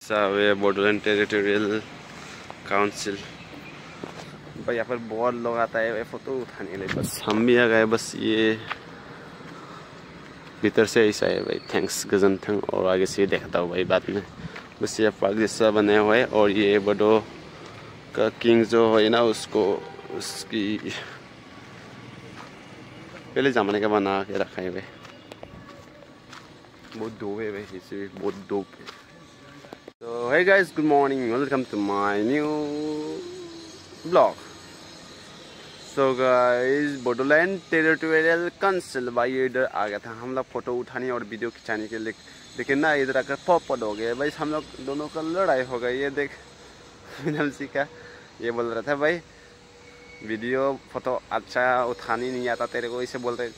Bodoland Territorial Council भाई, यहाँ पर बहुत लोग आता है फोटो उठाने के लिए। बस हम भी आ गए। बस ये भीतर से ऐसा है भाई। थैंक्स गजन थंग। और आगे से देखता हूँ भाई बाद में। बस ये पार्क जैसा बने हुए है। और ये बोडो का किंग जो है ना, उसको उसकी पहले ज़माने का बना के रखा है भाई। बहुत धूप है भाई, इसे भी बहुत धूप है। तो hey guys, good morning, welcome to my new blog. So guys, Bodoland Territorial Council भाई इधर आ गया था हम लोग फोटो उठाने और वीडियो खिंचाने के लिए। लेकिन ना इधर आकर पॉपड हो गए भाई। हम लोग दोनों का लड़ाई हो गई। ये देख मिनमसी का ये बोल रहा था भाई वीडियो फोटो अच्छा उठाने नहीं आता तेरे को, इसे बोलते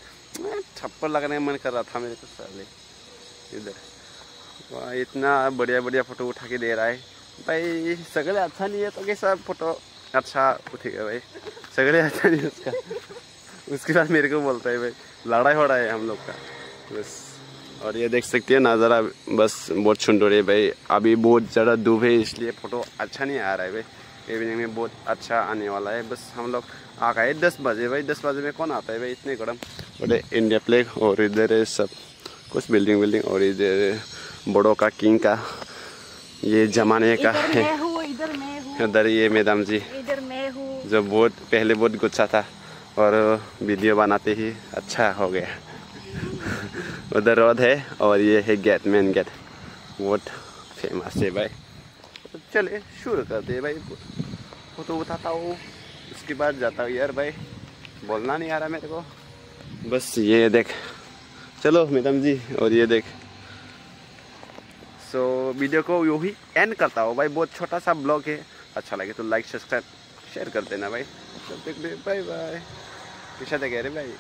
थप्पड़ लगने मन कर रहा था मेरे को साले। इधर इतना बढ़िया बढ़िया फोटो उठा के दे रहा है भाई। सगले अच्छा नहीं है तो कैसा फोटो अच्छा उठेगा भाई। सगले अच्छा नहीं उसका। उसके बाद मेरे को बोलता है भाई लड़ाई हो रहा है हम लोग का बस। और ये देख सकते हैं नज़ारा बस बहुत सुंदर है भाई। अभी बहुत ज़्यादा धूप है इसलिए फ़ोटो अच्छा नहीं आ रहा है भाई। इवनिंग में बहुत अच्छा आने वाला है। बस हम लोग आ गए 10 बजे भाई। 10 बजे में कौन आता है भाई इतने गर्म। और इंडिया फ्लैग और इधर सब कुछ बिल्डिंग और इधर बोडो का किंग का ये जमाने का है। इधर ये मैडम जी जो बहुत पहले बहुत गुस्सा था और वीडियो बनाते ही अच्छा हो गया। उधर रोड है और ये है गेट, मेन गेट बहुत फेमस है भाई। तो चले शुरू करते भाई। फोटो उठाता हूँ उसके बाद जाता हूँ यार भाई। बोलना नहीं आ रहा मेरे को। बस ये देख, चलो मैडम जी। और ये देख। सो वीडियो को यूँ ही एंड करता हूँ भाई। बहुत छोटा सा ब्लॉग है। अच्छा लगे तो लाइक सब्सक्राइब शेयर कर देना भाई। Bye bye. पीछा देखे रे भाई।